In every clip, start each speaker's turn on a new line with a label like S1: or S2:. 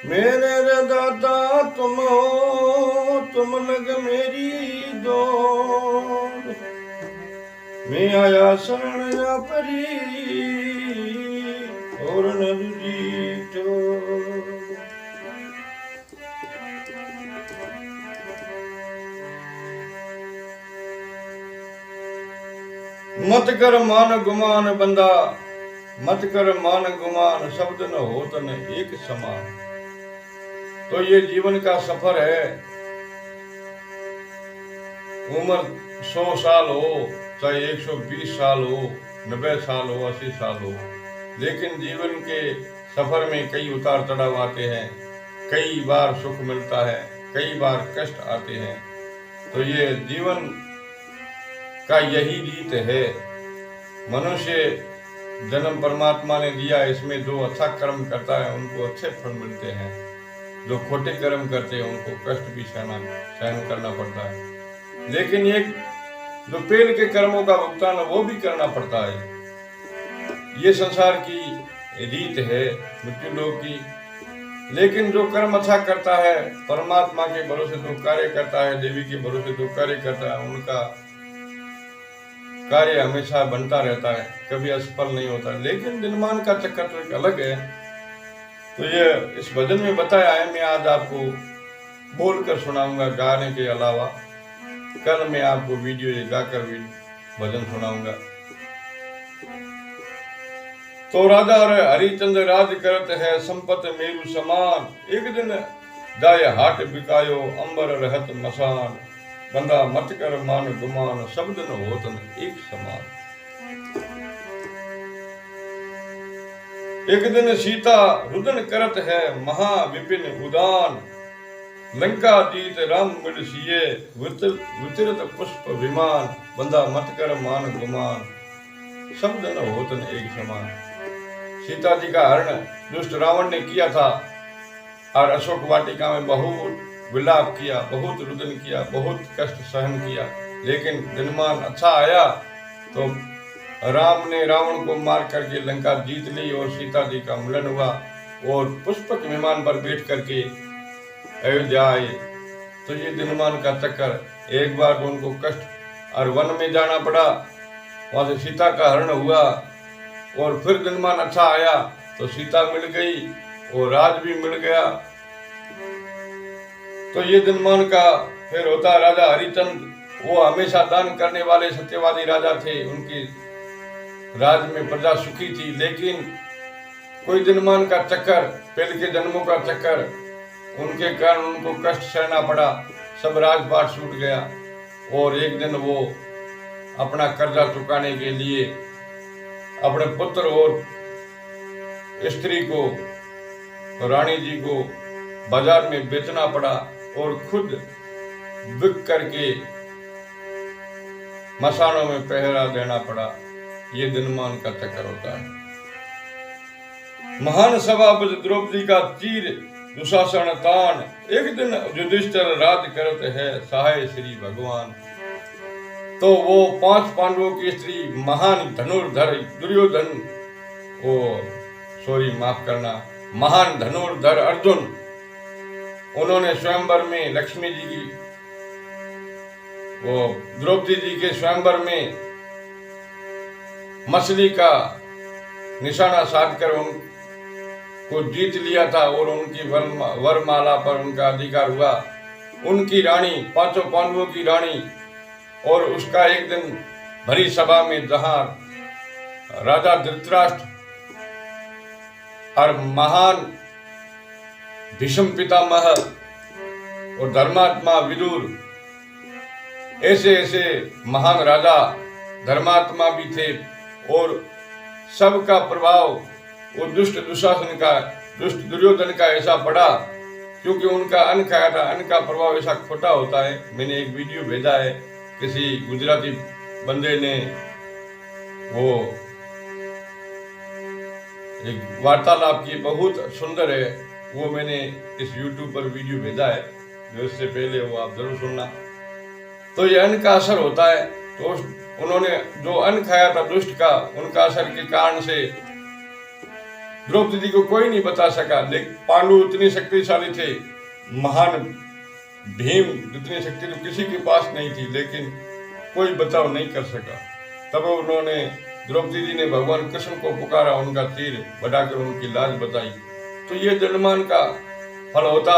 S1: मेरे रे दाता तुम हो, तुम लग मेरी दौड़। मैं आया शरण या परी और न दूजी ठोर। मत कर मान गुमान बंदा, मत कर मान गुमान, शब्द न हो तन एक समान। तो ये जीवन का सफर है। उम्र 100 साल हो, चाहे 120 साल हो, 90 साल हो, 80 साल हो, लेकिन जीवन के सफर में कई उतार चढ़ाव आते हैं। कई बार सुख मिलता है, कई बार कष्ट आते हैं। तो ये जीवन का यही रीत है। मनुष्य जन्म परमात्मा ने दिया, इसमें जो अच्छा कर्म करता है उनको अच्छे फल मिलते हैं। जो खोटे कर्म करते हैं उनको कष्ट भी सहन करना पड़ता है। लेकिन एक जो पेड़ के कर्मों का भुगतान वो भी करना पड़ता है। ये संसार की रीत है मृत्यु लोक की। लेकिन जो कर्म अच्छा करता है, परमात्मा के भरोसे जो कार्य करता है, देवी के भरोसे जो कार्य करता है, उनका कार्य हमेशा बनता रहता है, कभी असफल नहीं होता। लेकिन दिनमान का चक्कर तो एक अलग है। तो ये इस भजन में बताया है। मैं आज आपको बोलकर सुनाऊंगा, गाने के अलावा। कल मैं आपको वीडियो ये गाकर भी भजन सुनाऊंगा। तो राजा हरिचंद्र राज करत है, संपत मेरु समान। एक दिन जाय हाट बिकायो, अंबर रहत मसान। बंदा मत कर मान गुमान, शब्द न होत न एक समान। एक दिन सीता रुदन करत है, महा विपिन उदान। लंका जीत राम मिल सिए, विचरत पुष्प विमान। बंदा मत कर मान गुमान, शब्द न होत न एक समान। सीता जी का हरण दुष्ट रावण ने किया था, और अशोक वाटिका में बहुत विलाप किया, बहुत रुदन किया, बहुत कष्ट सहन किया। लेकिन दिनमान अच्छा आया तो राम ने रावण को मार करके लंका जीत ली और सीता जी का मिलन हुआ और पुष्पक विमान पर बैठ करके अयोध्या आए। तो ये दिनमान का चक्कर। एक बार तो उनको कष्ट और वन में जाना पड़ा, वहां से सीता का हरण हुआ, और फिर दिनमान अच्छा आया तो सीता मिल गई और राज भी मिल गया। तो ये दिनमान का फिर होता राजा हरिचंद्र। वो हमेशा दान करने वाले सत्यवादी राजा थे। उनकी राज में प्रजा सुखी थी। लेकिन कोई दिनमान का चक्कर, पहले के जन्मों का चक्कर, उनके कारण उनको कष्ट सहना पड़ा। सब राजपाट छूट गया और एक दिन वो अपना कर्जा चुकाने के लिए अपने पुत्र और स्त्री को, रानी जी को बाजार में बेचना पड़ा और खुद बिक करके मसानों में पहरा देना पड़ा। ये दिनमान का चक्कर होता है। महान सभापति द्रौपदी का तीर दुशासन तान। एक दिन युधिष्ठिर राज करते है, सहाय श्री भगवान। तो वो 5 पांडवों की स्त्री महान धनुर्धर दुर्योधन, माफ करना, महान धनुर्धर अर्जुन, उन्होंने स्वयंवर में लक्ष्मी जी की, वो द्रौपदी जी के स्वयंवर में मछली का निशाना साधकर उनको जीत लिया था और उनकी वरमाला पर उनका अधिकार हुआ। उनकी रानी, 5 पांडवों की रानी, और उसका एक दिन भरी सभा में जहां राजा धृतराष्ट्र और महान भीष्म पितामह और धर्मात्मा विदुर, ऐसे ऐसे महान राजा धर्मात्मा भी थे, और सबका प्रभाव वो दुष्ट दुशासन का, दुष्ट दुर्योधन का ऐसा पड़ा, क्योंकि उनका अन्न खाया था। अन्न का प्रभाव ऐसा खोटा होता है। मैंने एक वीडियो भेजा है, किसी गुजराती बंदे ने वो एक वार्तालाप की, बहुत सुंदर है वो। मैंने इस YouTube पर वीडियो भेजा है, जो इससे पहले वो आप जरूर सुनना। तो ये अन्न का असर होता है। तो उन्होंने जो अन्न खाया था दुष्ट का, उनका असर के कारण से द्रौपदी को कोई नहीं बता सका, लेकिन पांडु इतने शक्तिशाली थे, महान भीम जितनी शक्ति तो किसी के पास नहीं थी, लेकिन कोई बचाव नहीं कर सका। तब उन्होंने द्रौपदी जी ने भगवान कृष्ण को पुकारा, उनका तीर बढ़ाकर उनकी लाज बताई। तो ये जन्मान का फल होता।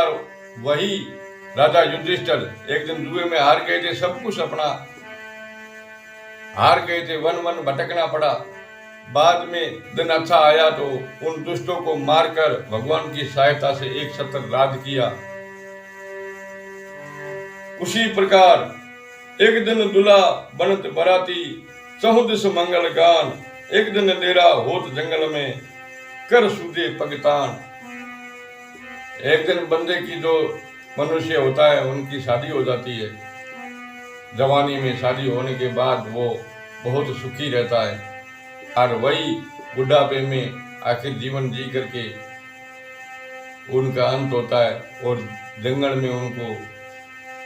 S1: वही राजा युधिष्ठिर एक दिन जुए में हार गए थे, सब कुछ अपना हार गए थे, वन वन भटकना पड़ा। बाद में दिन अच्छा आया तो उन दुष्टों को मारकर भगवान की सहायता से एक सत्र राज किया। उसी प्रकार एक दिन दुला बनत बराती, चहुदिस मंगल गान, एक दिन डेरा होत जंगल में, कर सूदे पगतान। एक दिन बंदे की जो मनुष्य होता है उनकी शादी हो जाती है। जवानी में शादी होने के बाद वो बहुत सुखी रहता है, और वही बुढ़ापे में आखिर जीवन जी करके उनका अंत होता है और जंगल में उनको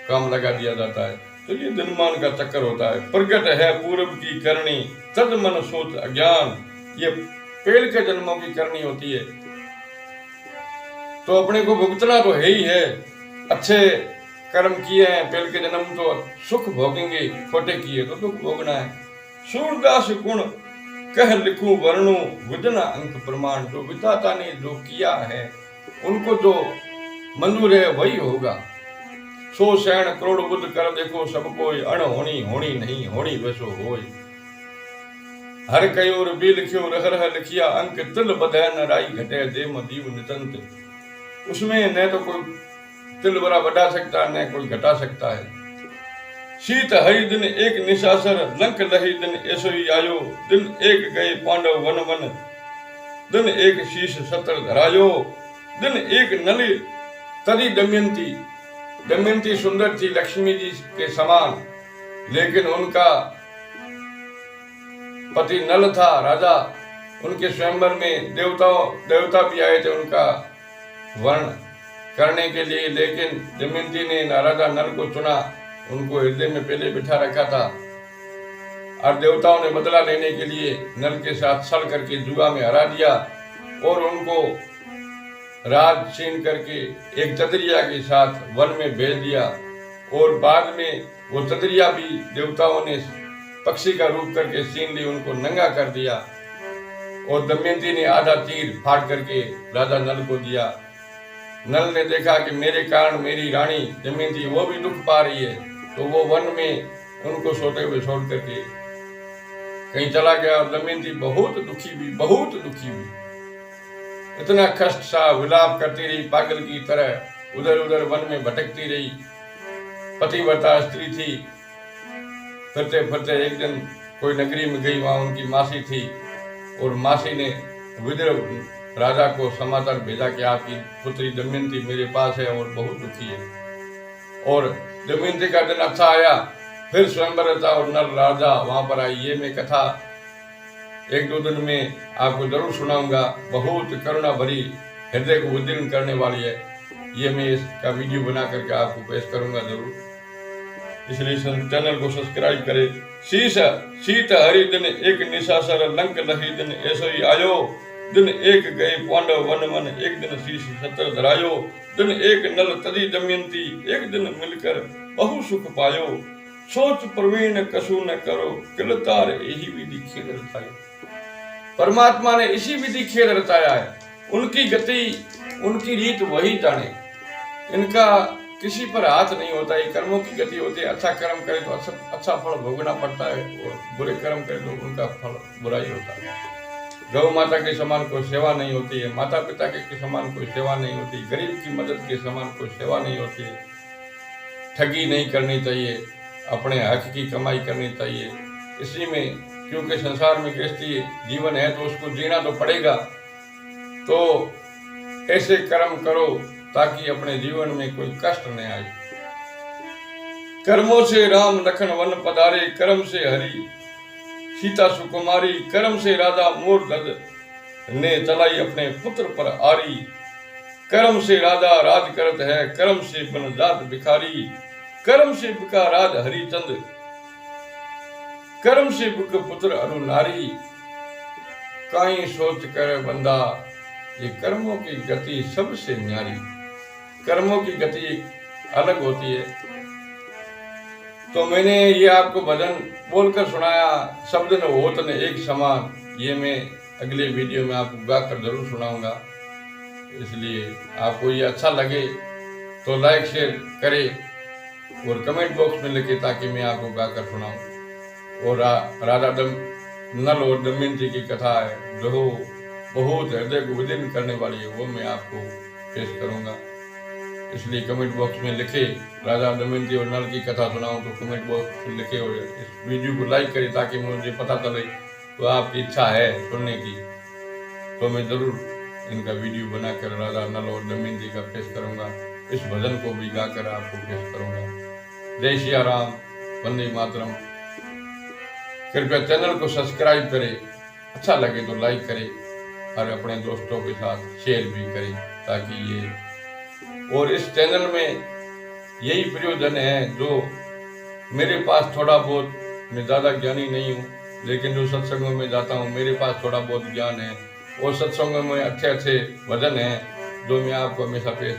S1: काम लगा दिया जाता है। तो ये जन्मान का चक्कर होता है। प्रगट है पूर्व की करनी, तद मन सोच अज्ञान। ये पेड़ के जन्मों की करनी होती है, तो अपने को भुगतना तो है ही है। अच्छे कर्म किए हैं, पेड़ के जन्म तो सुख भोगेंगे, खोटे किए तो दुख भोगना है। सूरदास गुण कह लिखूं वर्णू, विदना अंक प्रमाण। जो विधाता ने जो किया है उनको जो मंजूर है वही होगा। सो शैण करोड़ बुद्ध कर देखो, सब कोई अण होनी होनी नहीं होनी वैसो होय। हर कयोर भी लिखियो रह रह लिखिया, अंक तिल बधै न राई घटे देम दीव नितंत। उसमें न तो कोई तिल बड़ा बढ़ा सकता है, न कोई घटा सकता है। शीत हरि दिन एक निशासर, लंक लही दिन ऐसो ही आयो। दिन एक गए पांडव वन वन, दिन एक शीश सत्र धरायो। दिन एक नली तरी दमयंती। दमयंती सुंदर थी, लक्ष्मी जी के समान, लेकिन उनका पति नल था राजा। उनके स्वयंवर में देवता भी आए थे उनका वर्ण करने के लिए, लेकिन दमयंती ने राजा नल को चुना। उनको हृदय में पहले बिठा रखा था, और देवताओं ने बदला लेने के लिए नल के साथ छल करके जुआ में हरा दिया और उनको राज छीन करके एक ततरिया के साथ वन में भेज दिया। और बाद में वो ततरिया भी देवताओं ने पक्षी का रूप करके छीन ली, उनको नंगा कर दिया। और दमयंती ने आधा तीर फाड़ करके राजा नल को दिया। नल ने देखा कि मेरे कारण मेरी रानी दमयंती वो भी दुख पा रही है, तो वो वन में उनको सोते हुए छोड़ करके कहीं चला गया। और दमयंती बहुत दुखी हुई, इतना कष्ट सा विलाप करती रही, पागल की तरह उधर उधर वन में भटकती रही। पतिव्रता स्त्री थी, फिरते फिरते एक दिन कोई नगरी में गई, वहां उनकी मासी थी, और मासी ने विदर्भ राजा को समाचार भेजा कि आपकी पुत्री दमयंती मेरे पास है और बहुत दुखी है। और दमयंती का दिन अच्छा आया, फिर स्वयंवर रचा और नल राजा वहां पर आई। ये मैं कथा एक दो दिन में आपको जरूर सुनाऊंगा, बहुत करुणा भरी, हृदय को उद्दीर्ण करने वाली है। ये मैं इसका वीडियो बना करके आपको पेश करूंगा जरूर, इसलिए चैनल को सब्सक्राइब करें। शीत हरि दिन एक निशासर, लंक लही दिन ऐसो ही आयो। दिन एक गए पांडव वन वन, एक दिन शीश सत्र धरायो। दिन एक नल तजी दमयंती, एक दिन मिलकर बहु सुख पायो। सोच प्रवीण कसु न करो, किलतार यही विधि खेल रचायो। परमात्मा ने इसी विधि खेल रचाया है, उनकी गति उनकी रीत वही जाने, इनका किसी पर हाथ नहीं होता है। कर्मों की गति होती है, अच्छा कर्म करे तो अच्छा फल भोगना पड़ता है, और बुरे कर्म करे तो उनका फल बुरा ही होता है। गौ माता के समान कोई सेवा नहीं होती है, माता पिता के समान कोई सेवा नहीं होती, गरीब की मदद के समान कोई सेवा नहीं होती है। ठगी नहीं करनी चाहिए, अपने हक की कमाई करनी चाहिए। इसी में, क्योंकि संसार में गृहस्थी जीवन है तो उसको जीना तो पड़ेगा, तो ऐसे कर्म करो ताकि अपने जीवन में कोई कष्ट न आए। कर्मों से राम लखन वन पधारे, कर्म से हरि सीता सुकुमारी। कर्म से राजा मोर दद ने चलाई अपने पुत्र पर आरी। कर्म से राजा राज करत है, कर्म से बन जात भिखारी। कर्म से बिका राज हरिचंद, कर्म से बिक पुत्र अरु नारी। काई सोच कर बंदा ये कर्मों की गति सबसे न्यारी, कर्मों की गति अलग होती है। तो मैंने ये आपको भजन बोलकर सुनाया, शब्द न होत न एक समान, ये मैं अगले वीडियो में आपको गाकर जरूर सुनाऊंगा। इसलिए आपको ये अच्छा लगे तो लाइक शेयर करें और कमेंट बॉक्स में लिखे ताकि मैं आपको गाकर सुनाऊं। और राजा नल और दमयंती की कथा है जो बहुत हृदय को विदीर्ण करने वाली है, वो मैं आपको पेश करूंगा। इसलिए कमेंट बॉक्स में लिखे राजा दमयंती और नल की कथा सुनाऊं तो कमेंट बॉक्स में लिखे और इस वीडियो को लाइक करें ताकि मुझे पता चले तो आपकी इच्छा है सुनने की, तो मैं जरूर इनका वीडियो बनाकर राजा नल और दमयंती का पेश करूंगा। इस भजन को भी गाकर आपको पेश करूंगा। जय सिया राम, वंदे मातरम। कृपया चैनल को सब्सक्राइब करें, अच्छा लगे तो लाइक करें और अपने दोस्तों के साथ शेयर भी करें ताकि ये, और इस चैनल में यही प्रयोजन है जो मेरे पास थोड़ा बहुत, मैं ज़्यादा ज्ञानी नहीं हूँ लेकिन जो सत्संगों में जाता हूँ मेरे पास थोड़ा बहुत ज्ञान है और सत्संगों में अच्छे अच्छे भजन हैं जो मैं आपको हमेशा पेश